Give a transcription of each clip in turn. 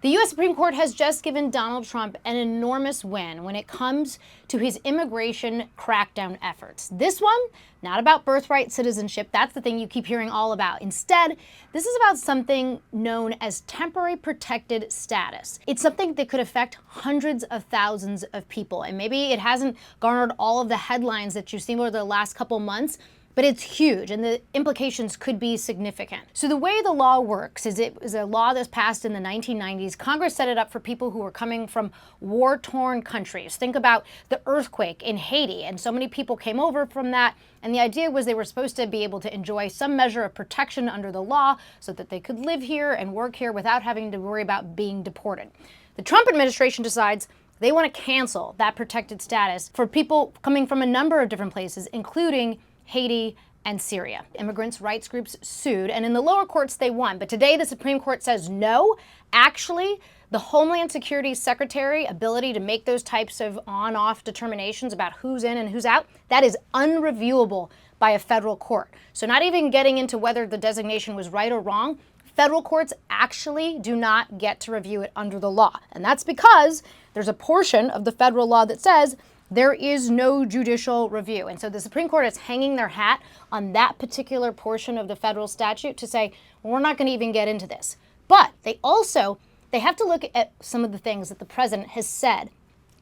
The U.S. Supreme Court has just given Donald Trump an enormous win when it comes to his immigration crackdown efforts. This one, not about birthright citizenship. That's the thing you keep hearing all about. Instead, this is about something known as temporary protected status. It's something that could affect hundreds of thousands of people. And maybe it hasn't garnered all of the headlines that you've seen over the last couple months, but it's huge and the implications could be significant. So the way the law works is it was a law that's passed in the 1990s. Congress set it up for people who were coming from war-torn countries. Think about the earthquake in Haiti, and so many people came over from that, and the idea was they were supposed to be able to enjoy some measure of protection under the law so that they could live here and work here without having to worry about being deported. The Trump administration decides they want to cancel that protected status for people coming from a number of different places, including Haiti, and Syria. Immigrants' rights groups sued, and in the lower courts they won. But today the Supreme Court says no. Actually, the Homeland Security Secretary ability to make those types of on-off determinations about who's in and who's out, that is unreviewable by a federal court. So not even getting into whether the designation was right or wrong, federal courts actually do not get to review it under the law. And that's because there's a portion of the federal law that says there is no judicial review. And so the Supreme Court is hanging their hat on that particular portion of the federal statute to say, well, we're not going to even get into this. But they have to look at some of the things that the president has said,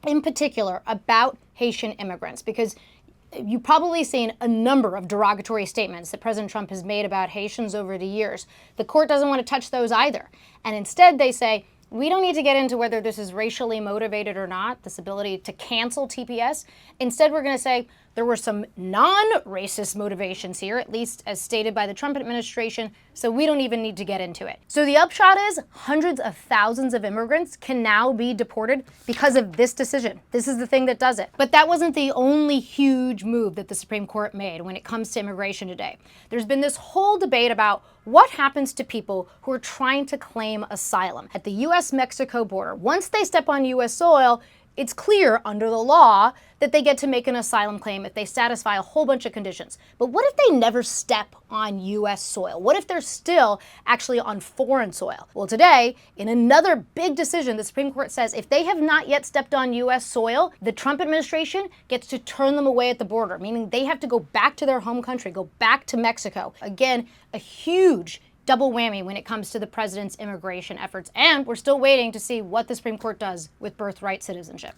in particular about Haitian immigrants, because you've probably seen a number of derogatory statements that President Trump has made about Haitians over the years. The court doesn't want to touch those either. And instead they say, we don't need to get into whether this is racially motivated or not, this ability to cancel TPS. Instead, we're going to say there were some non-racist motivations here, at least as stated by the Trump administration, so we don't even need to get into it. So the upshot is hundreds of thousands of immigrants can now be deported because of this decision. This is the thing that does it. But that wasn't the only huge move that the Supreme Court made when it comes to immigration today. There's been this whole debate about what happens to people who are trying to claim asylum at the U.S. Mexico border. Once they step on U.S. soil, it's clear under the law that they get to make an asylum claim if they satisfy a whole bunch of conditions. But what if they never step on U.S. soil? What if they're still actually on foreign soil? Well, today, in another big decision, the Supreme Court says if they have not yet stepped on U.S. soil, the Trump administration gets to turn them away at the border, meaning they have to go back to their home country, go back to Mexico. Again, a huge double whammy when it comes to the president's immigration efforts. And we're still waiting to see what the Supreme Court does with birthright citizenship.